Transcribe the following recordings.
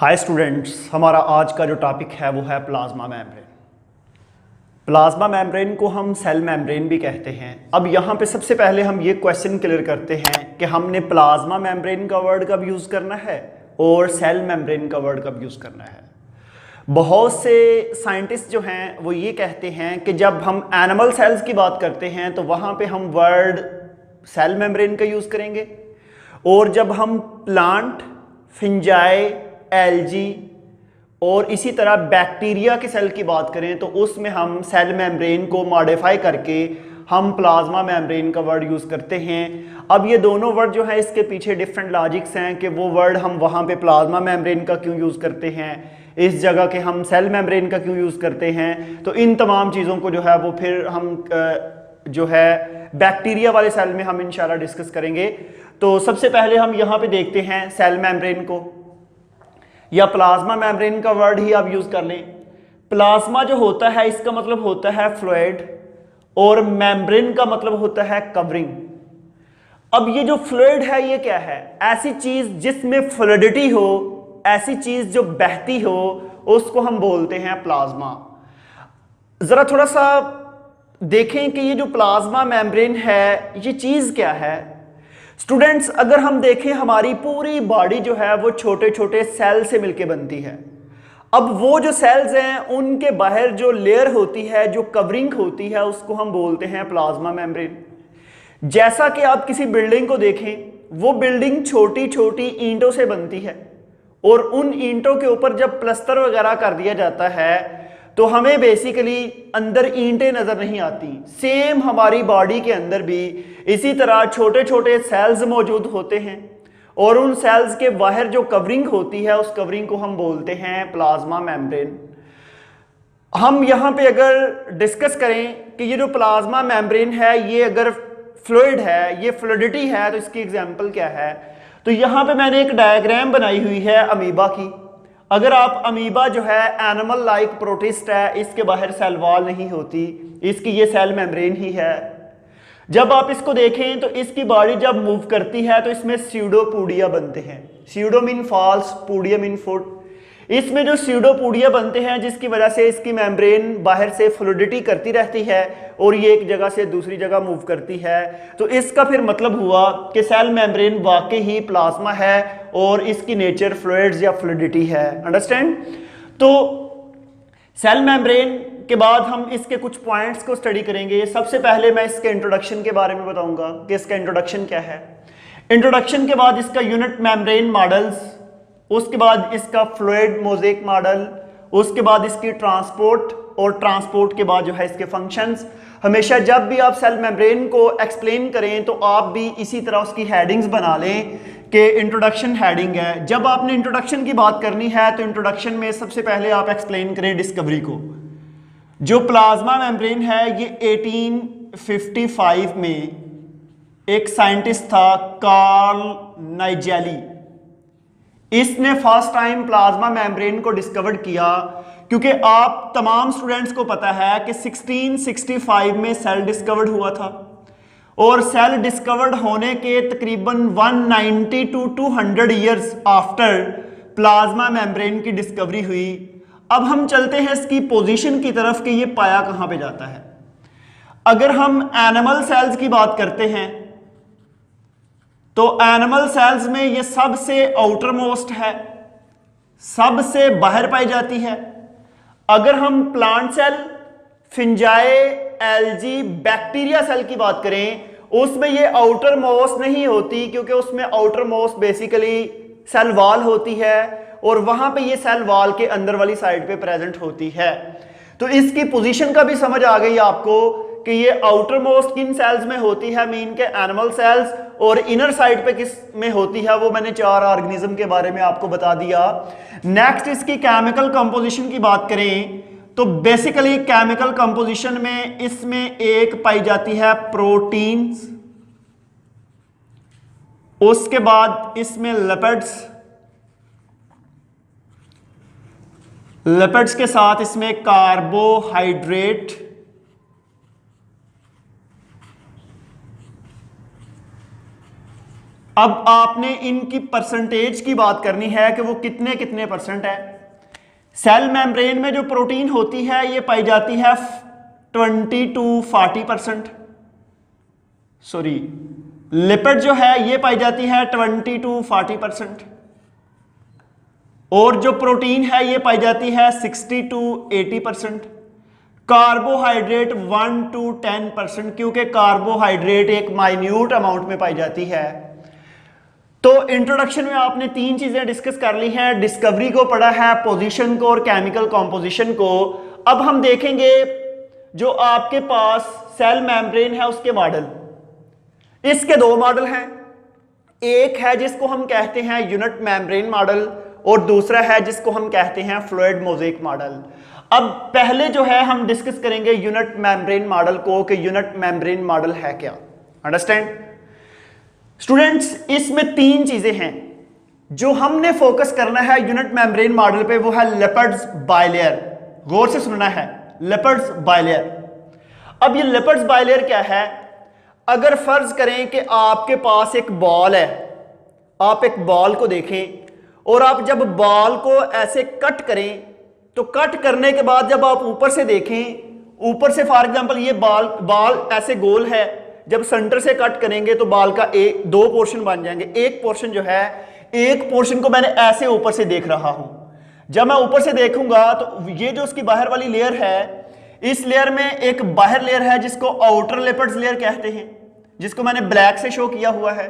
Hi students, हमारा आज का जो टॉपिक है वो है प्लाज्मा मेम्ब्रेन। प्लाज्मा मेम्ब्रेन को हम सेल मेम्ब्रेन भी कहते हैं। अब यहाँ पे सबसे पहले हम ये क्वेश्चन क्लियर करते हैं कि हमने प्लाज्मा मेम्ब्रेन का वर्ड कब यूज़ करना है और सेल मेम्ब्रेन का वर्ड कब यूज़ करना है। बहुत से साइंटिस्ट जो हैं वो ये कहते हैं कि जब हम एनिमल सेल्स की बात करते हैं तो वहाँ पे हम वर्ड सेल मेम्ब्रेन का यूज़ करेंगे, और जब हम प्लांट, फिंजाई, एल्गी और इसी तरह बैक्टीरिया के सेल की बात करें तो उसमें हम सेल मेम्ब्रेन को मॉडिफाई करके हम प्लाज्मा मेम्ब्रेन का वर्ड यूज़ करते हैं। अब ये दोनों वर्ड जो है इसके पीछे डिफरेंट लॉजिक्स हैं कि वो वर्ड हम वहाँ पे प्लाज्मा मेम्ब्रेन का क्यों यूज़ करते हैं, इस जगह के हम सेल मेम्ब्रेन का क्यों यूज़ करते हैं। तो इन तमाम चीज़ों को जो है वो फिर हम जो है बैक्टीरिया वाले सेल में हम इंशाल्लाह डिस्कस करेंगे। तो सबसे पहले हम यहाँ पे देखते हैं सेल मेम्ब्रेन को, या प्लाज्मा मेम्ब्रेन का वर्ड ही आप यूज कर लें। प्लाज्मा जो होता है इसका मतलब होता है फ्लूइड और मेम्ब्रेन का मतलब होता है कवरिंग। अब ये जो फ्लूइड है ये क्या है? ऐसी चीज जिसमें फ्लूइडिटी हो, ऐसी चीज जो बहती हो, उसको हम बोलते हैं प्लाज्मा। जरा थोड़ा सा देखें कि ये जो प्लाज्मा मेम्ब्रेन है ये चीज क्या है। स्टूडेंट्स, अगर हम देखें हमारी पूरी बॉडी जो है वो छोटे छोटे सेल से मिलके बनती है। अब वो जो सेल्स हैं उनके बाहर जो लेयर होती है, जो कवरिंग होती है, उसको हम बोलते हैं प्लाज्मा मेम्ब्रेन। जैसा कि आप किसी बिल्डिंग को देखें, वो बिल्डिंग छोटी छोटी ईंटों से बनती है और उन ईंटों के ऊपर जब प्लस्तर वगैरह कर दिया जाता है तो हमें बेसिकली अंदर ईंटें नजर नहीं आती। सेम हमारी बॉडी के अंदर भी इसी तरह छोटे छोटे सेल्स मौजूद होते हैं और उन सेल्स के बाहर जो कवरिंग होती है उस कवरिंग को हम बोलते हैं प्लाज्मा मेम्ब्रेन। हम यहाँ पे अगर डिस्कस करें कि ये जो प्लाज्मा मेम्ब्रेन है ये अगर फ्लूइड है, ये फ्लूइडिटी है, तो इसकी एग्जांपल क्या है। तो यहाँ पे मैंने एक डायग्राम बनाई हुई है अमीबा की। अगर आप अमीबा जो है एनिमल लाइक प्रोटिस्ट है, इसके बाहर सेल वॉल नहीं होती, इसकी ये सेल मेम्ब्रेन ही है। जब आप इसको देखें तो इसकी बॉडी जब मूव करती है तो इसमें स्यूडोपोडिया बनते हैं। Pseudo mean false, podia mean foot. इसमें जो स्यूडोपोडिया बनते हैं जिसकी वजह से इसकी मेम्ब्रेन बाहर से फ्लूइडिटी करती रहती है और ये एक जगह से दूसरी जगह मूव करती है। तो इसका फिर मतलब हुआ कि सेल मेम्ब्रेन वाकई ही प्लाज्मा है और इसकी नेचर फ्लूइड्स या फ्लूइडिटी है। अंडरस्टैंड? तो सेल मेम्ब्रेन के बाद हम इसके कुछ पॉइंट्स को स्टडी करेंगे। सबसे पहले मैं इसके इंट्रोडक्शन के बारे में बताऊंगा कि इसका इंट्रोडक्शन क्या है। इंट्रोडक्शन के बाद इसका यूनिट मेम्ब्रेन मॉडल्स, उसके बाद इसका फ्लूइड मोज़ेक मॉडल, उसके बाद इसकी ट्रांसपोर्ट, और ट्रांसपोर्ट के बाद जो है इसके फंक्शंस। हमेशा जब भी आप सेल मेम्ब्रेन को एक्सप्लेन करें तो आप भी इसी तरह उसकी हेडिंग्स बना लें कि इंट्रोडक्शन हेडिंग है। जब आपने इंट्रोडक्शन की बात करनी है तो इंट्रोडक्शन में सबसे पहले आप एक्सप्लेन करें डिस्कवरी को। जो प्लाज्मा मेम्ब्रेन है ये 1855 में एक साइंटिस्ट था कार्ल नाइजेली, इसने फर्स्ट टाइम प्लाज्मा मेम्ब्रेन को डिस्कवर किया। क्योंकि आप तमाम स्टूडेंट्स को पता है कि 1665 में सेल डिस्कवर्ड हुआ था और सेल डिस्कवर्ड होने के तकरीबन 190 to 200 years after plasma membrane की डिस्कवरी हुई। अब हम चलते हैं इसकी पोजीशन की तरफ कि ये पाया कहां पे जाता है। अगर हम एनिमल सेल्स की बात करते हैं तो एनिमल सेल्स में ये सबसे आउटर मोस्ट है, सबसे बाहर पाई जाती है। अगर हम plant cell, fungi, algae, bacteria cell की बात करें उसमें ये आउटर मोस्ट नहीं होती, क्योंकि उसमें outer most basically cell wall होती है और वहां पे ये सेल वॉल के अंदर वाली साइड पे प्रेजेंट होती है। तो इसकी पोजीशन का भी समझ आ गई आपको कि ये आउटर मोस्ट किन सेल्स में होती है, मीन के एनिमल सेल्स, और इनर साइड पे किस में होती है वो मैंने 4 ऑर्गेनिज्म के बारे में आपको बता दिया। नेक्स्ट इसकी केमिकल कंपोजिशन की बात करें तो बेसिकली केमिकल कंपोजिशन में इसमें एक पाई जाती है प्रोटीन्स, उसके बाद इसमें लिपिड्स, लिपिड्स के साथ इसमें कार्बोहाइड्रेट, अब आपने इनकी परसेंटेज की बात करनी है कि वो कितने कितने परसेंट है। सेल मेम्ब्रेन में जो प्रोटीन होती है ये पाई जाती है 20 to 40%। सॉरी, लिपिड जो है ये पाई जाती है 20 to 40%। और जो प्रोटीन है ये पाई जाती है 60 to 80%। कार्बोहाइड्रेट 1 to 10%, क्योंकि कार्बोहाइड्रेट एक माइन्यूट अमाउंट में पाई जाती है। तो इंट्रोडक्शन में आपने तीन चीजें डिस्कस कर ली हैं, डिस्कवरी को पढ़ा है, पोजीशन को और केमिकल कॉम्पोजिशन को। अब हम देखेंगे जो आपके पास सेल मेम्ब्रेन है उसके मॉडल। इसके दो मॉडल हैं, एक है जिसको हम कहते हैं यूनिट मेम्ब्रेन मॉडल और दूसरा है जिसको हम कहते हैं फ्लूइड मोज़ेक मॉडल। अब पहले जो है हम डिस्कस करेंगे यूनिट मेम्ब्रेन मॉडल को कि यूनिट मेम्ब्रेन मॉडल है क्या। अंडरस्टैंड स्टूडेंट्स, इसमें तीन चीजें हैं जो हमने फोकस करना है यूनिट मेम्ब्रेन मॉडल पे, वो है लिपिड्स बाइलेयर। गौर से सुनना है, लिपिड्स बाइलेयर। अब ये लिपिड्स बाइलेयर क्या है? अगर फर्ज करें कि आपके पास एक बॉल है, आप एक बॉल को देखें और आप जब बॉल को ऐसे कट करें तो कट करने के बाद जब आप ऊपर से देखें, ऊपर से फॉर एग्जांपल ये बॉल ऐसे गोल है, जब सेंटर से कट करेंगे तो बॉल का दो पोर्शन बन जाएंगे। एक पोर्शन जो है, एक पोर्शन को मैंने ऐसे ऊपर से देख रहा हूं। जब मैं ऊपर से देखूंगा तो ये जो उसकी बाहर वाली लेयर है, इस लेयर में एक बाहर लेयर है जिसको आउटर लिपिड्स लेयर कहते हैं, जिसको मैंने ब्लैक से शो किया हुआ है।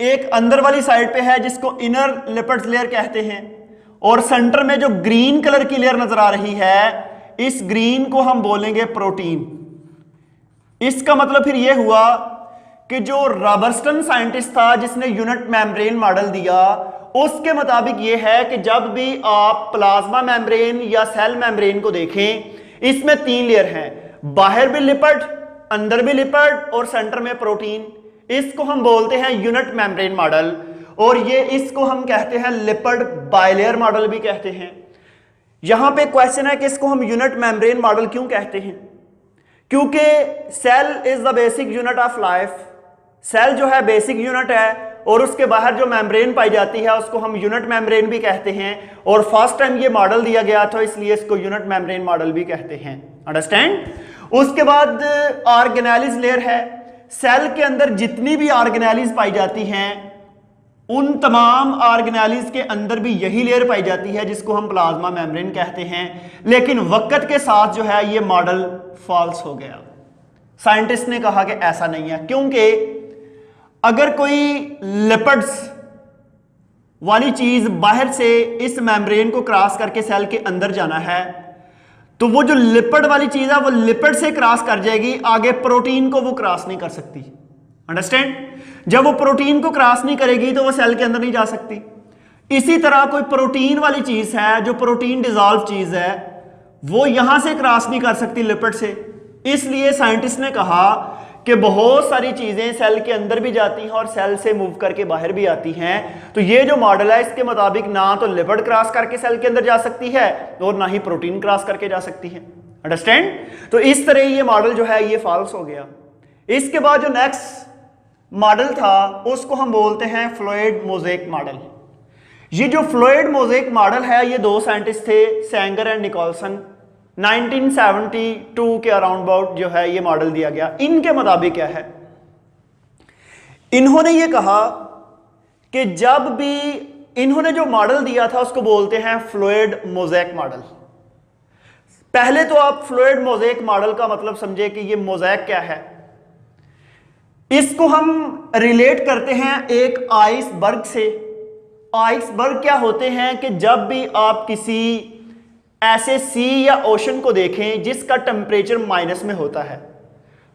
एक अंदर वाली साइड पे है जिसको इनर लिपिड्स लेयर कहते हैं, और सेंटर में जो ग्रीन कलर की लेयर नजर आ रही है, इस ग्रीन को हम बोलेंगे प्रोटीन। इसका मतलब फिर यह हुआ कि जो रॉबर्टसन साइंटिस्ट था जिसने यूनिट मेम्ब्रेन मॉडल दिया, उसके मुताबिक यह है कि जब भी आप प्लाज्मा मेम्ब्रेन या सेल मेम्ब्रेन को देखें, इसमें तीन लेयर हैं, बाहर भी लिपिड, अंदर भी लिपिड और सेंटर में प्रोटीन। इसको हम बोलते हैं यूनिट मेम्ब्रेन मॉडल, और ये इसको हम कहते हैं लिपिड बाइलेयर मॉडल भी कहते हैं। यहां पे क्वेश्चन है कि इसको हम यूनिट मेम्ब्रेन मॉडल क्यों कहते हैं? क्योंकि cell is the basic unit of life. Cell जो है बेसिक यूनिट है और उसके बाहर जो मेम्ब्रेन पाई जाती है उसको हम यूनिट मेम्ब्रेन भी कहते हैं, और फर्स्ट टाइम ये मॉडल दिया गया था इसलिए इसको यूनिट मेम्ब्रेन मॉडल भी कहते हैं। अंडरस्टैंड? उसके बाद ऑर्गेनेलिज लेयर है। सेल के अंदर जितनी भी ऑर्गेनेलिज पाई जाती हैं, उन तमाम ऑर्गेनेलिज के अंदर भी यही लेयर पाई जाती है जिसको हम प्लाज्मा मेम्ब्रेन कहते हैं। लेकिन वक्त के साथ जो है ये मॉडल फॉल्स हो गया। साइंटिस्ट ने कहा कि ऐसा नहीं है, क्योंकि अगर कोई लिपिड्स वाली चीज बाहर से इस मेम्ब्रेन को क्रॉस करके सेल के अंदर जाना है, तो वो जो लिपिड वाली चीज है वो लिपिड से क्रॉस कर जाएगी, आगे प्रोटीन को वो क्रॉस नहीं कर सकती। अंडरस्टैंड? जब वो प्रोटीन को क्रॉस नहीं करेगी तो वो सेल के अंदर नहीं जा सकती। इसी तरह कोई प्रोटीन वाली चीज है, जो प्रोटीन डिजॉल्व चीज है, वो यहां से क्रॉस नहीं कर सकती लिपिड से। इसलिए साइंटिस्ट ने कहा कि बहुत सारी चीजें सेल के अंदर भी जाती हैं और सेल से मूव करके बाहर भी आती हैं। तो ये जो मॉडल है इसके मुताबिक ना तो लिपिड क्रॉस करके सेल के अंदर जा सकती है और ना ही प्रोटीन क्रॉस करके जा सकती है। अंडरस्टैंड? तो इस तरह ये मॉडल जो है ये फॉल्स हो गया। इसके बाद जो नेक्स्ट मॉडल था उसको हम बोलते हैं फ्लूइड मोज़ेक मॉडल। ये जो फ्लूइड मोज़ेक मॉडल है, ये दो साइंटिस्ट थे, सैंगर एंड निकोलसन। 1972 के अराउंड अबाउट जो है ये मॉडल दिया गया। इनके मुताबिक क्या है, इन्होंने ये कहा कि जब भी इन्होंने जो मॉडल दिया था उसको बोलते हैं फ्लूइड मोज़ेक मॉडल। पहले तो आप फ्लूइड मोज़ेक मॉडल का मतलब समझे कि ये मोज़ेक क्या है। इसको हम रिलेट करते हैं एक आइसबर्ग से। आइसबर्ग क्या होते हैं कि जब भी आप किसी ऐसे सी या ओशन को देखें जिसका टेम्परेचर माइनस में होता है,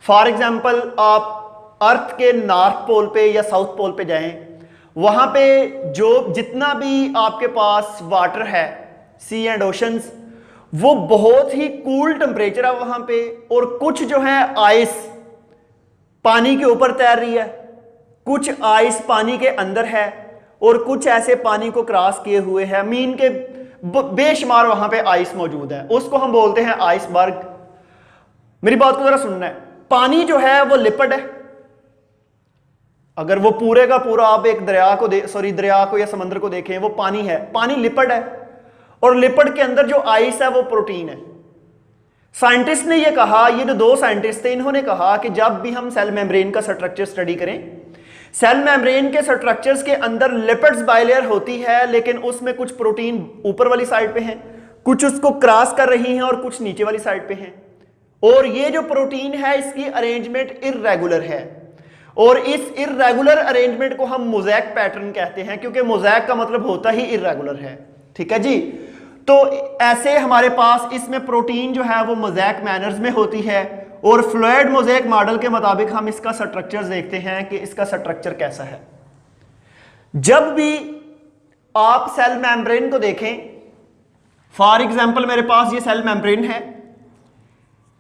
फॉर एग्जांपल आप अर्थ के नॉर्थ पोल पे या साउथ पोल पे जाएं, वहां पे जो जितना भी आपके पास वाटर है, सी एंड ओशंस, वो बहुत ही कूल टेम्परेचर है वहां पे, और कुछ जो है आइस पानी के ऊपर तैर रही है, कुछ आइस पानी के अंदर है, और कुछ ऐसे पानी को क्रॉस किए हुए है, मीन के बेशुमार वहां पे आइस मौजूद है। उसको हम बोलते हैं आइसबर्ग। मेरी बात को जरा सुनना है। पानी जो है वो लिपिड है, अगर वो पूरे का पूरा आप एक दरिया को या समंदर को देखें, वो पानी है, पानी लिपिड है, और लिपिड के अंदर जो आइस है वो प्रोटीन है। साइंटिस्ट ने ये कहा, ये जो दो साइंटिस्ट थे, इन्होंने कहा कि जब भी हम सेल मेम्ब्रेन का स्ट्रक्चर स्टडी करें, सेल मेम्ब्रेन के स्ट्रक्चर्स के अंदर लिपिड्स बाइलेयर होती है, लेकिन उसमें कुछ प्रोटीन ऊपर वाली साइड पे हैं, कुछ उसको क्रॉस कर रही हैं और कुछ नीचे वाली साइड पे हैं। और ये जो प्रोटीन है इसकी अरेंजमेंट इर्रेगुलर है, और इस इर्रेगुलर अरेंजमेंट को हम मोज़ैक पैटर्न कहते हैं, क्योंकि मोज़ैक का मतलब होता ही इर्रेगुलर है। ठीक है जी। तो ऐसे हमारे पास इसमें प्रोटीन जो है वो मोज़ैक मैनर्स में होती है, और फ्लूइड मोज़ैक मॉडल के मुताबिक हम इसका स्ट्रक्चर देखते हैं कि इसका स्ट्रक्चर कैसा है। जब भी आप सेल मेम्ब्रेन को देखें, फॉर एग्जांपल मेरे पास ये सेल मेम्ब्रेन है,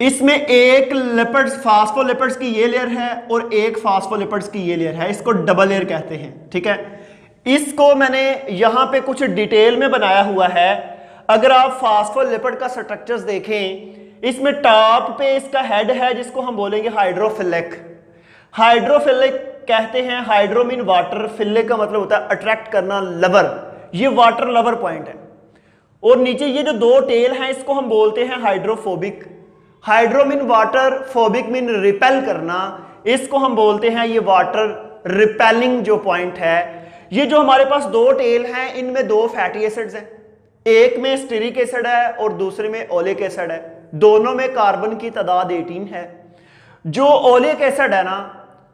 इसमें एक लिपिड्स फास्फोलिपिड्स की ये लेयर है और एक फास्फोलिपिड्स की ये लेयर है, इसको डबल लेयर कहते हैं। ठीक है, इसको मैंने यहां पे कुछ डिटेल में बनाया हुआ है। अगर आप फास्फोलिपिड का स्ट्रक्चर्स देखें, इसमें टॉप पे इसका हेड है जिसको हम बोलेंगे हाइड्रोफिलिक। हाइड्रोफिलिक कहते हैं, हाइड्रो मीन वाटर, फिलिक का मतलब होता है अट्रैक्ट करना, लवर, ये वाटर लवर पॉइंट है। और नीचे ये जो दो टेल हैं इसको हम बोलते हैं hydrophobic. Hydro mean water, phobic mean repel करना, इसको हम बोलते हैं ये वाटर रिपेलिंग जो पॉइंट है। ये जो हमारे पास दो टेल हैं, इनमें दो फैटी एसिड्स हैं, एक में स्टीरिक एसिड है और दूसरे में ओलिक एसिड है। दोनों में कार्बन की तादाद 18 है। जो ओलिक एसिड है ना,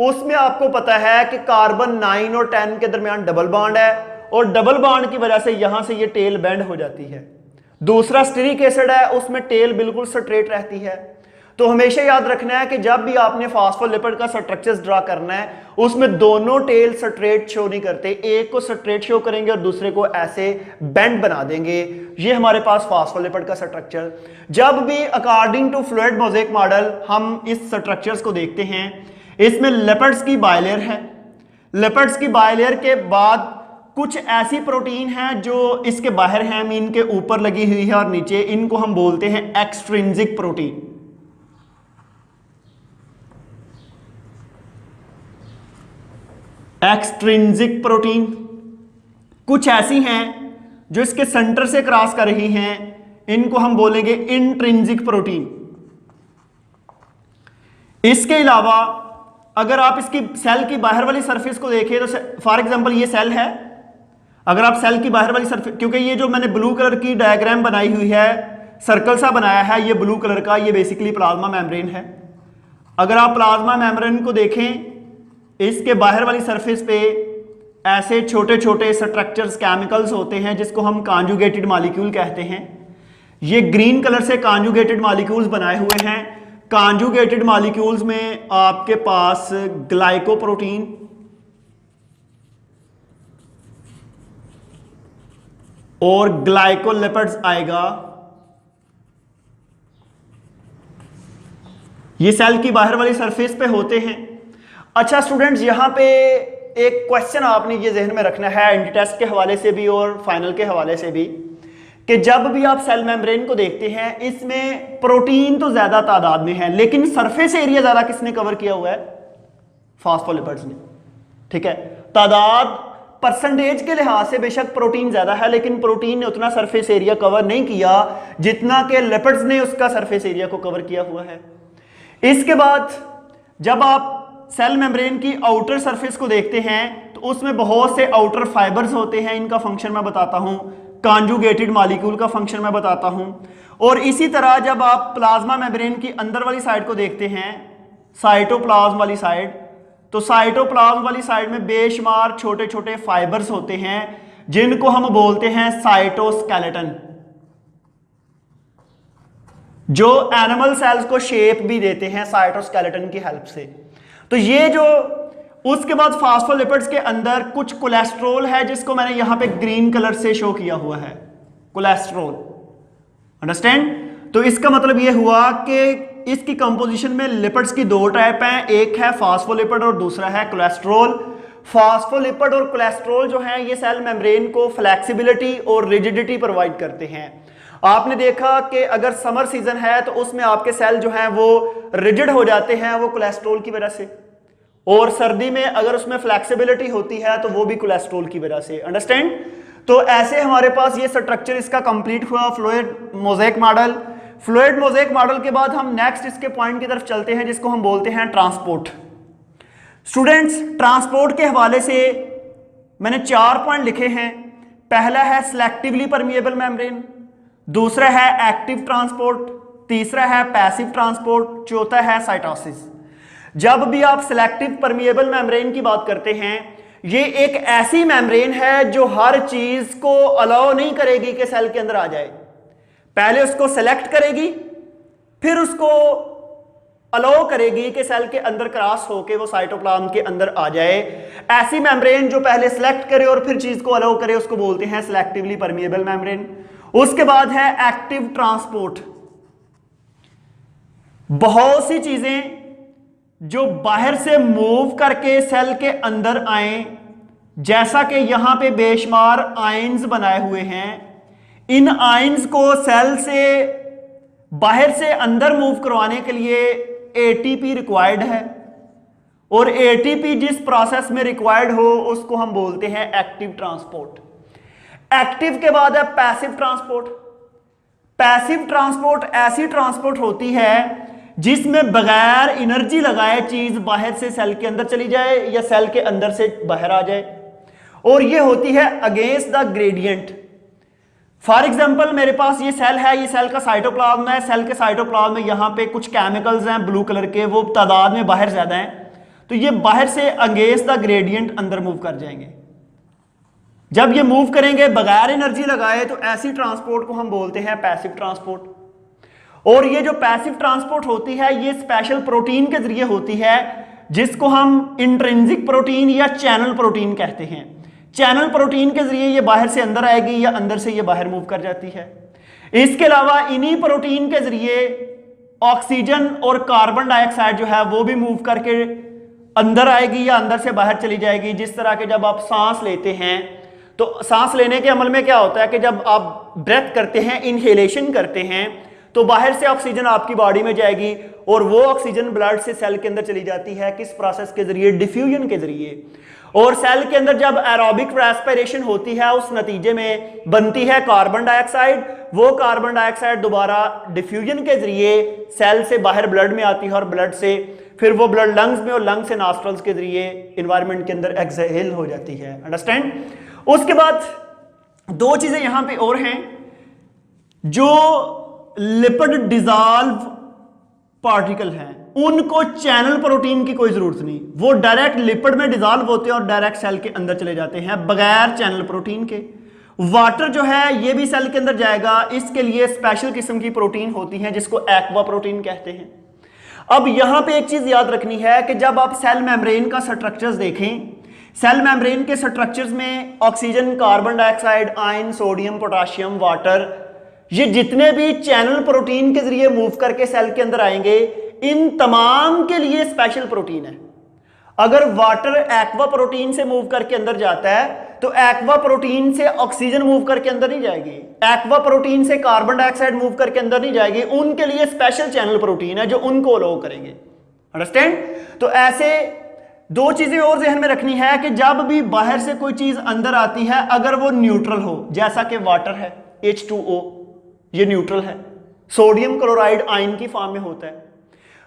उसमें आपको पता है कि कार्बन 9 और 10 के दरमियान डबल बॉन्ड है, और डबल बॉन्ड की वजह से यहां से ये टेल बेंड हो जाती है। दूसरा स्टीरिक एसिड है, उसमें टेल बिल्कुल स्ट्रेट रहती है। तो हमेशा याद रखना है कि जब भी आपने फास्फोलिपिड का स्ट्रक्चर्स ड्रा करना है, उसमें दोनों टेल स्ट्रेट शो नहीं करते, एक को स्ट्रेट शो करेंगे और दूसरे को ऐसे बेंड बना देंगे। ये हमारे पास फास्फोलिपिड का स्ट्रक्चर। जब भी according to fluid mosaic model हम इस स्ट्रक्चर्स को देखते हैं, इसमें लिपिड्स की बाइलेयर है, लिपिड्स की बाइलेयर के बाद कुछ ऐसी प्रोटीन है जो इसके बाहर है, मीन के ऊपर लगी हुई है और नीचे, इनको हम बोलते हैं एक्सट्रिंसिक प्रोटीन। एक्सट्रिंसिक प्रोटीन कुछ ऐसी हैं जो इसके सेंटर से क्रॉस कर रही हैं, इनको हम बोलेंगे इंट्रिंसिक प्रोटीन। इसके अलावा अगर आप इसकी सेल की बाहर वाली सरफेस को देखें, तो फॉर एग्जांपल ये सेल है, अगर आप सेल की बाहर वाली सरफेस, क्योंकि ये जो मैंने ब्लू कलर की डायग्राम बनाई हुई है, सर्कल सा बनाया है, ये ब्लू कलर का, ये बेसिकली प्लाज्मा मेम्ब्रेन है। अगर आप प्लाज्मा मेम्ब्रेन को देखें, इसके बाहर वाली सरफेस पे ऐसे छोटे छोटे स्ट्रक्चर्स, केमिकल्स होते हैं जिसको हम कॉन्जुगेटेड मॉलिक्यूल कहते हैं। ये ग्रीन कलर से कॉन्जुगेटेड मॉलिक्यूल्स बनाए हुए हैं। कॉन्जुगेटेड मॉलिक्यूल्स में आपके पास ग्लाइकोप्रोटीन, और ग्लाइकोलिपिड्स आएगा। ये सेल की बाहर वाली सरफेस पे होते हैं। अच्छा स्टूडेंट्स, यहां पे एक क्वेश्चन आपने ये जहन में रखना है, एंटी टेस्ट के हवाले से भी और फाइनल के हवाले से भी, कि जब भी आप सेल मेम्ब्रेन को देखते हैं, इसमें प्रोटीन तो ज्यादा तादाद में है, लेकिन सरफेस एरिया ज्यादा किसने कवर किया हुआ है? फास्फोलिपिड्स ने। ठीक है, तादाद परसेंटेज के लिहाज से बेशक प्रोटीन ज्यादा है, लेकिन प्रोटीन ने उतना सरफेस एरिया कवर नहीं किया जितना कि लिपिड्स ने उसका सरफेस एरिया को कवर किया हुआ है। इसके बाद जब आप सेल मेम्ब्रेन की आउटर सरफेस को देखते हैं, तो उसमें बहुत से आउटर फाइबर्स होते हैं, इनका फंक्शन मैं बताता हूं, कॉन्जुगेटेड मॉलिक्यूल का फंक्शन मैं बताता हूं। और इसी तरह जब आप प्लाज्मा मेम्ब्रेन की अंदर वाली साइड को देखते हैं, साइटोप्लाज्म वाली साइड, तो साइटोप्लाज्म वाली साइड में बेशुमार छोटे छोटे फाइबर्स होते हैं जिनको हम बोलते हैं साइटोस्केलेटन, जो एनिमल सेल्स को शेप भी देते हैं साइटोस्केलेटन की हेल्प से। तो ये जो, उसके बाद फास्फोलिपिड्स के अंदर कुछ कोलेस्ट्रॉल है जिसको मैंने यहां पे ग्रीन कलर से शो किया हुआ है, कोलेस्ट्रॉल। अंडरस्टैंड? तो इसका मतलब ये हुआ कि इसकी कंपोजिशन में लिपिड्स की दो टाइप हैं, एक है फास्फोलिपिड और दूसरा है कोलेस्ट्रॉल। फास्फोलिपिड और कोलेस्ट्रॉल जो है ये सेल मेम्ब्रेन को फ्लेक्सिबिलिटी और रिजिडिटी प्रोवाइड करते हैं। आपने देखा कि अगर समर सीजन है तो उसमें आपके सेल जो हैं वो रिजिड हो जाते हैं, वो कोलेस्ट्रॉल की वजह से, और सर्दी में अगर उसमें फ्लेक्सिबिलिटी होती है तो वो भी कोलेस्ट्रॉल की वजह से। अंडरस्टैंड? तो ऐसे हमारे पास ये स्ट्रक्चर इसका कंप्लीट हुआ, fluid mosaic model. Fluid mosaic model के बाद हम नेक्स्ट इसके पॉइंट की तरफ चलते हैं जिसको हम बोलते हैं ट्रांसपोर्ट। स्टूडेंट्स, ट्रांसपोर्ट के हवाले से मैंने 4 पॉइंट लिखे हैं। पहला है सिलेक्टिवली परमिएबल मेम्ब्रेन, दूसरा है एक्टिव ट्रांसपोर्ट, तीसरा है पैसिव ट्रांसपोर्ट, चौथा है साइटोसिस। जब भी आप सिलेक्टिव परमिएबल मेम्ब्रेन की बात करते हैं, ये एक ऐसी मेम्ब्रेन है जो हर चीज को अलाउ नहीं करेगी कि सेल के अंदर आ जाए। पहले उसको सेलेक्ट करेगी, फिर उसको अलाउ करेगी कि सेल के अंदर क्रॉस होके वो साइटोप्लाज्म के अंदर आ जाए। ऐसी मेम्ब्रेन जो पहले सिलेक्ट करे और फिर चीज को अलाउ करे उसको बोलते हैं सिलेक्टिवली परमिएबल मेम्ब्रेन। उसके बाद है एक्टिव ट्रांसपोर्ट। बहुत सी चीजें जो बाहर से मूव करके सेल के अंदर आए, जैसा कि यहां पे बेशुमार आयंस बनाए हुए हैं, इन आयंस को सेल से बाहर से अंदर मूव करवाने के लिए एटीपी रिक्वायर्ड है, और एटीपी जिस प्रोसेस में रिक्वायर्ड हो उसको हम बोलते हैं एक्टिव ट्रांसपोर्ट। एक्टिव के बाद है पैसिव ट्रांसपोर्ट। पैसिव ट्रांसपोर्ट ऐसी ट्रांसपोर्ट होती है जिसमें बगैर एनर्जी लगाए चीज बाहर से सेल के अंदर चली जाए या सेल के अंदर से बाहर आ जाए, और ये होती है against the gradient. For example, मेरे पास ये सेल है, ये सेल का साइटोप्लाज्म है। सेल के साइटोप्लाज्म में यहाँ पे कुछ केमिकल्स हैं ब्लू कलर के, वो तादाद में बाहर ज्यादा हैं, तो ये बाहर से अगेंस्ट द ग्रेडियंट अंदर मूव कर जाएंगे। जब ये मूव करेंगे बगैर एनर्जी लगाए तो ऐसी ट्रांसपोर्ट को हम बोलते हैं पैसिव ट्रांसपोर्ट। और ये जो पैसिव ट्रांसपोर्ट होती है ये स्पेशल प्रोटीन के जरिए होती है जिसको हम इंट्रिंसिक प्रोटीन या चैनल प्रोटीन कहते हैं। चैनल प्रोटीन के जरिए ये बाहर से अंदर आएगी या अंदर से ये बाहर मूव कर जाती है। इसके अलावा इन्हीं प्रोटीन के जरिए ऑक्सीजन और कार्बन डाइऑक्साइड जो है वो भी मूव करके अंदर आएगी या अंदर से बाहर चली जाएगी। जिस तरह के जब आप सांस लेते हैं तो सांस लेने के अमल में क्या होता है कि जब आप ब्रेथ करते हैं, इनहेलेशन करते हैं, तो बाहर से ऑक्सीजन आपकी बॉडी में जाएगी और वो ऑक्सीजन ब्लड से सेल के अंदर चली जाती है। किस प्रोसेस के जरिए? डिफ्यूजन के जरिए। और सेल के अंदर जब एरोबिक रेस्पिरेशन होती है उस नतीजे में बनती है कार्बन डाइऑक्साइड। वो कार्बन डाइऑक्साइड दोबारा डिफ्यूजन के जरिए सेल से बाहर ब्लड में आती है और ब्लड से फिर वो ब्लड लंग्स में और लंग से नॉस्ट्रल्स के जरिए एनवायरनमेंट के अंदर एक्सहेल हो जाती है। अंडरस्टैंड? उसके बाद 2 चीजें यहां पे और हैं। जो लिपिड डिसॉल्व पार्टिकल हैं उनको चैनल प्रोटीन की कोई जरूरत नहीं, वो डायरेक्ट लिपिड में डिसॉल्व होते हैं और डायरेक्ट सेल के अंदर चले जाते हैं बगैर चैनल प्रोटीन के। वाटर जो है ये भी सेल के अंदर जाएगा, इसके लिए स्पेशल किस्म की प्रोटीन होती है जिसको एक्वा प्रोटीन कहते हैं। अब यहां पे एक चीज याद रखनी है कि जब आप सेल मेम्ब्रेन का स्ट्रक्चर्स देखें, सेल मेम्ब्रेन के स्ट्रक्चर्स में oxygen, carbon dioxide, ion, sodium, potassium, water, ये जितने भी चैनल प्रोटीन के जरिए मूव करके सेल के अंदर आएंगे, इन तमाम के लिए स्पेशल प्रोटीन है। अगर वाटर एक्वा प्रोटीन से मूव करके अंदर जाता है तो एक्वा प्रोटीन से ऑक्सीजन मूव करके अंदर नहीं जाएगी, एक्वा प्रोटीन से कार्बन डाइऑक्साइड मूव करके अंदर नहीं जाएगी। उनके लिए स्पेशल चैनल प्रोटीन है जो उनको अलाउ करेंगे। अंडरस्टैंड? तो ऐसे 2 चीजें और ज़हन में रखनी है कि जब भी बाहर से कोई चीज अंदर आती है, अगर वो न्यूट्रल हो, जैसा कि वाटर है H2O, ये न्यूट्रल है, सोडियम क्लोराइड आयन की फॉर्म में होता है,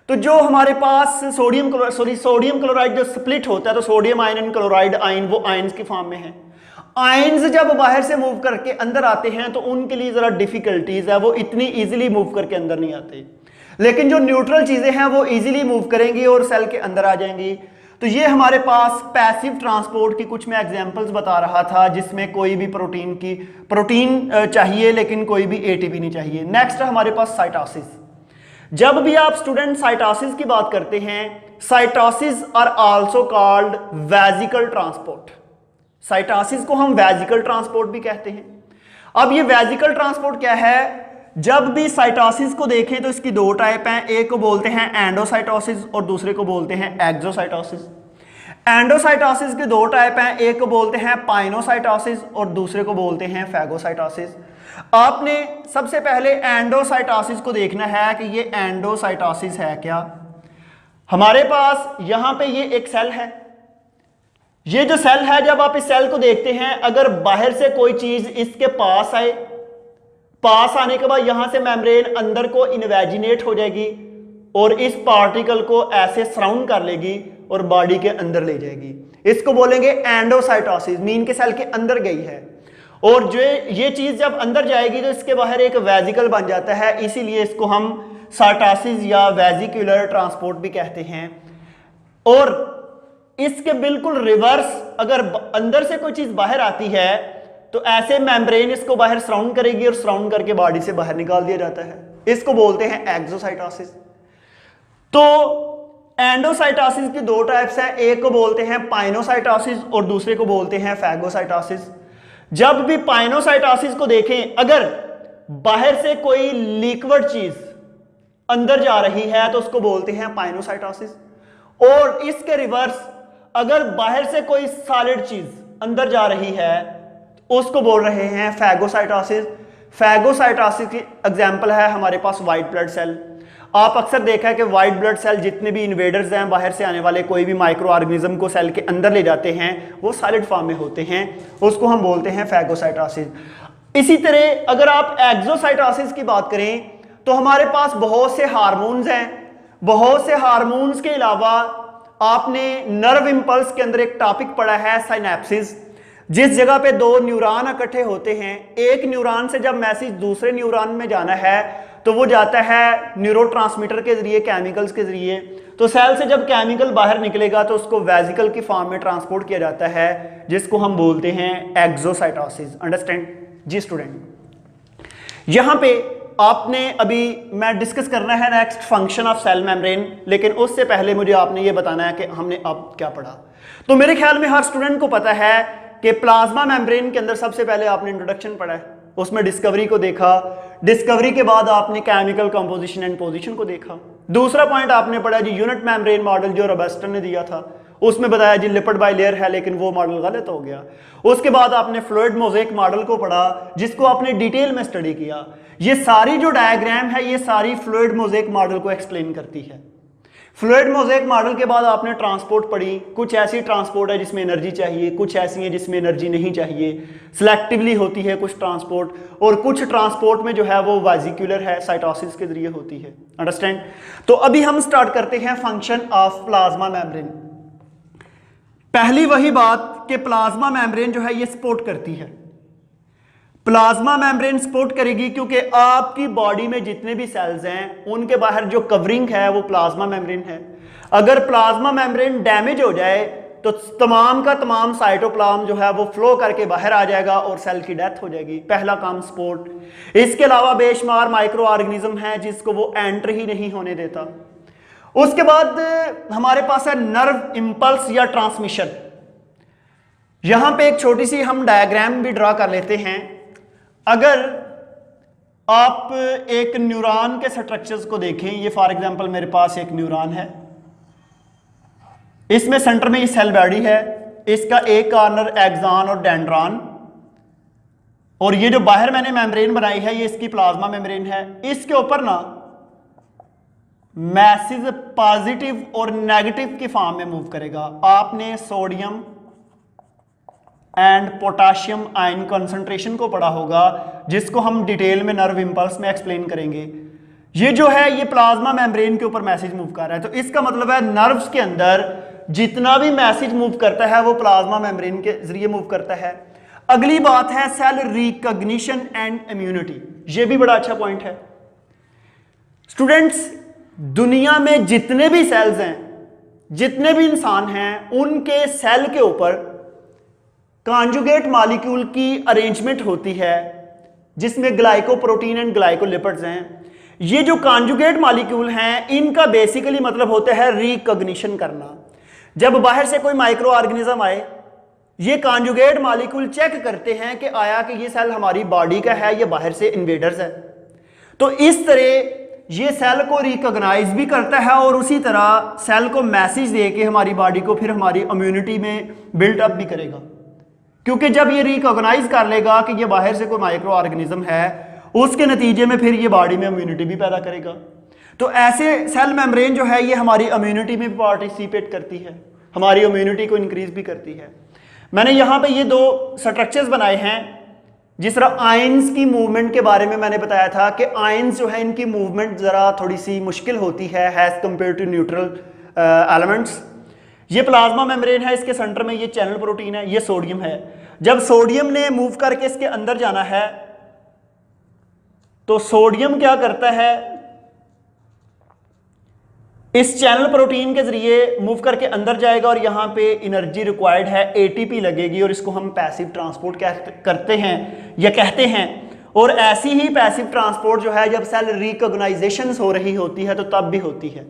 तो जो हमारे पास सोडियम क्लोराइड जो स्प्लिट होता है तो sodium ion and chloride ion वो आयन्स की फॉर्म में है। आयन्स जब बाहर से मूव करके अंदर आते हैं तो उनके लिए जरा डिफिकल्टीज है, वो इतनी इजीली मूव करके अंदर नहीं आते। लेकिन जो न्यूट्रल चीजें हैं वो इजीली मूव करेंगी और सेल के अंदर आ जाएंगी। तो ये हमारे पास पैसिव ट्रांसपोर्ट की कुछ मैं एग्जांपल्स बता रहा था जिसमें कोई भी प्रोटीन चाहिए लेकिन कोई भी एटीपी नहीं चाहिए। नेक्स्ट हमारे पास साइटोसिस। जब भी आप स्टूडेंट साइटोसिस की बात करते हैं, cytosis are also called vesicle transport. Cytosis को हम वेजिकल ट्रांसपोर्ट भी कहते हैं। अब ये वेजिकल ट्रांसपोर्ट क्या है? जब भी साइटोसिस को देखें तो इसकी 2 टाइप हैं, एक को बोलते हैं एंडोसाइटोसिस और दूसरे को बोलते हैं एक्सोसाइटोसिस। एंडोसाइटोसिस के 2 टाइप हैं, एक को बोलते हैं पाइनोसाइटोसिस और दूसरे को बोलते हैं फैगोसाइटोसिस। आपने सबसे पहले एंडोसाइटोसिस को देखना है कि ये एंडोसाइटोसिस है क्या। हमारे पास यहां पे ये एक सेल है। ये जो सेल है, जब आप इस सेल को देखते हैं, अगर बाहर से कोई चीज इसके पास आए, पास आने के बाद यहां से मेम्ब्रेन अंदर को इनवेजिनेट हो जाएगी और इस पार्टिकल को ऐसे सराउंड कर लेगी और बॉडी के अंदर ले जाएगी। इसको बोलेंगे एंडोसाइटोसिस, मीन के सेल के अंदर गई है। और जो ये चीज जब अंदर जाएगी तो इसके बाहर एक वेजिकल बन जाता है, इसीलिए इसको हम साइटोसिस या वेजिकुलर ट्रांसपोर्ट भी कहते हैं। और इसके बिल्कुल रिवर्स, अगर अंदर से कोई चीज बाहर आती है तो ऐसे मेम्ब्रेन इसको बाहर सराउंड करेगी और सराउंड करके बॉडी से बाहर निकाल दिया जाता है। इसको बोलते हैं एक्सोसाइटोसिस। तो एंडोसाइटोसिस की दो टाइप्स हैं, एक को बोलते हैं पाइनोसाइटोसिस और दूसरे को बोलते हैं फैगोसाइटोसिस। जब भी पाइनोसाइटोसिस को देखें, अगर बाहर से कोई लिक्विड चीज अंदर जा रही है तो उसको बोलते हैं पाइनोसाइटोसिस। और इसके रिवर्स, अगर बाहर से कोई सॉलिड चीज अंदर जा रही है उसको बोल रहे हैं फैगोसाइटोसिस। फैगोसाइटोसिस की एग्जांपल है हमारे पास व्हाइट ब्लड सेल। आप अक्सर देखा है कि व्हाइट ब्लड सेल जितने भी इन्वेडर्स हैं, बाहर से आने वाले कोई भी माइक्रो ऑर्गेनिज्म को सेल के अंदर ले जाते हैं, वो सॉलिड फॉर्म में होते हैं, उसको हम बोलते हैं फैगोसाइटोसिस। इसी तरह अगर आप एक्सोसाइटोसिस की बात करें तो हमारे पास बहुत से हार्मोन्स हैं। बहुत से हार्मोन्स के अलावा आपने नर्व इंपल्स के अंदर एक टॉपिक पढ़ा है साइनेप्सिस, जिस जगह पे दो न्यूरॉन इकट्ठे होते हैं। एक न्यूरॉन से जब मैसेज दूसरे न्यूरॉन में जाना है तो वो जाता है न्यूरोट्रांसमीटर के जरिए, केमिकल्स के जरिए। तो सेल से जब केमिकल बाहर निकलेगा तो उसको वेजिकल की फॉर्म में ट्रांसपोर्ट किया जाता है, जिसको हम बोलते हैं एक्सोसाइटोसिस। अंडरस्टैंड जी स्टूडेंट। यहां पे आपने अभी मैं डिस्कस करना है next function of cell membrane, लेकिन उससे पहले मुझे आपने ये बताना है कि हमने अब क्या पढ़ा। तो मेरे ख्याल में हर स्टूडेंट को पता है कि प्लाज्मा मेम्ब्रेन के अंदर सबसे पहले आपने इंट्रोडक्शन पढ़ा है, उसमें डिस्कवरी को देखा। डिस्कवरी के बाद आपने केमिकल कंपोजिशन एंड पोजीशन को देखा। दूसरा पॉइंट आपने पढ़ा जी यूनिट मेम्ब्रेन मॉडल जो रोबस्टन ने दिया था, उसमें बताया जी लिपिड बाइलेयर है, लेकिन वो मॉडल गलत हो गया। उसके बाद आपने फ्लूइड मोज़ेक मॉडल को पढ़ा, जिसको आपने डिटेल में स्टडी किया। ये सारी जो डायग्राम है ये सारी फ्लूइड मोज़ेक मॉडल को एक्सप्लेन करती है। फ्लूइड मोज़ेक मॉडल के बाद आपने ट्रांसपोर्ट पढ़ी। कुछ ऐसी ट्रांसपोर्ट है जिसमें एनर्जी चाहिए, कुछ ऐसी है जिसमें एनर्जी नहीं चाहिए, सिलेक्टिवली होती है कुछ ट्रांसपोर्ट, और कुछ ट्रांसपोर्ट में जो है वो वेजिकुलर है, साइटोसिस के जरिए होती है। अंडरस्टैंड। तो अभी हम स्टार्ट करते हैं फंक्शन ऑफ प्लाज्मा मेम्ब्रेन। पहली वही बात कि प्लाज्मा मेम्ब्रेन जो है ये सपोर्ट करती है। प्लाज्मा मेम्ब्रेन सपोर्ट करेगी क्योंकि आपकी बॉडी में जितने भी सेल्स हैं उनके बाहर जो कवरिंग है वो प्लाज्मा मेम्ब्रेन है। अगर प्लाज्मा मेम्ब्रेन डैमेज हो जाए तो तमाम का तमाम साइटोप्लाज्म जो है वो फ्लो करके बाहर आ जाएगा और सेल की डेथ हो जाएगी। पहला काम सपोर्ट। इसके अलावा बेशुमार माइक्रो ऑर्गेनिज्म है जिसको वो एंटर ही नहीं होने देता। उसके बाद हमारे पास है नर्व इंपल्स या ट्रांसमिशन। यहां पे एक छोटी सी हम डायग्राम भी ड्रा कर लेते हैं। अगर आप एक न्यूरॉन के स्ट्रक्चर्स को देखें, ये फॉर एग्जांपल मेरे पास एक न्यूरॉन है, इसमें सेंटर में ये सेल बॉडी है, इसका एक कॉर्नर एक्सॉन और डेंड्रॉन, और ये जो बाहर मैंने मेम्ब्रेन बनाई है ये इसकी प्लाज्मा मेम्ब्रेन है। इसके ऊपर ना मैसेज पॉजिटिव और नेगेटिव की फॉर्म में मूव करेगा। आपने sodium and potassium ion concentration को पढ़ा होगा, जिसको हम डिटेल में नर्व इंपल्स में एक्सप्लेन करेंगे। ये जो है ये प्लाज्मा मेम्ब्रेन के ऊपर मैसेज मूव कर रहा है, तो इसका मतलब है नर्व्स के अंदर जितना भी मैसेज मूव करता है वो प्लाज्मा मेम्ब्रेन के जरिए मूव करता है। अगली बात है सेल रिकॉग्निशन एंड इम्यूनिटी। ये भी बड़ा अच्छा पॉइंट है स्टूडेंट्स। दुनिया में जितने भी सेल्स हैं, जितने भी इंसान हैं, उनके सेल के ऊपर कॉन्जुगेट मॉलिक्यूल की अरेंजमेंट होती है जिसमें ग्लाइकोप्रोटीन एंड ग्लाइकोलिपिड्स हैं। ये जो कॉन्जुगेट मॉलिक्यूल हैं इनका बेसिकली मतलब होता है रिकॉग्निशन करना। जब बाहर से कोई माइक्रो ऑर्गेनिज्म आए, ये कॉन्जुगेट मॉलिक्यूल चेक करते हैं कि आया कि ये सेल हमारी बॉडी का है या बाहर से इन्वेडर्स है। तो इस तरह ये सेल को रिकॉग्नाइज भी करता है और उसी तरह सेल को मैसेज दे के हमारी बॉडी को फिर हमारी इम्यूनिटी में बिल्टअप भी करेगा, क्योंकि जब ये रिकॉग्नाइज कर लेगा कि ये बाहर से कोई माइक्रो ऑर्गेनिज्म है, उसके नतीजे में फिर ये बॉडी में इम्यूनिटी भी पैदा करेगा। तो ऐसे सेल मेम्ब्रेन जो है ये हमारी इम्यूनिटी में भी पार्टिसिपेट करती है, हमारी इम्यूनिटी को इंक्रीज भी करती है। मैंने यहाँ पे ये दो स्ट्रक्चर्स बनाए हैं। जिस तरह आयंस की मूवमेंट के बारे में मैंने बताया था कि आयंस जो है इनकी मूवमेंट ज़रा थोड़ी सी मुश्किल होती है as compared to neutral elements. ये प्लाज्मा मेम्ब्रेन है, इसके सेंटर में ये चैनल प्रोटीन है, ये सोडियम है। जब सोडियम ने मूव करके इसके अंदर जाना है तो सोडियम क्या करता है, इस चैनल प्रोटीन के जरिए मूव करके अंदर जाएगा और यहाँ पे एनर्जी रिक्वायर्ड है, एटीपी लगेगी और इसको हम पैसिव ट्रांसपोर्ट करते हैं या कहते हैं। और ऐसी ही पैसिव ट्रांसपोर्ट जो है जब सेल रिकॉग्नाइजेशन हो रही होती है तो तब भी होती है,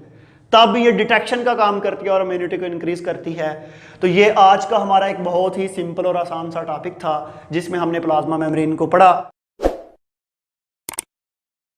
तब ये डिटेक्शन का काम करती है और इम्यूनिटी को इंक्रीज करती है। तो ये आज का हमारा एक बहुत ही सिंपल और आसान सा टॉपिक था जिसमें हमने प्लाज्मा मेम्ब्रेन को पढ़ा।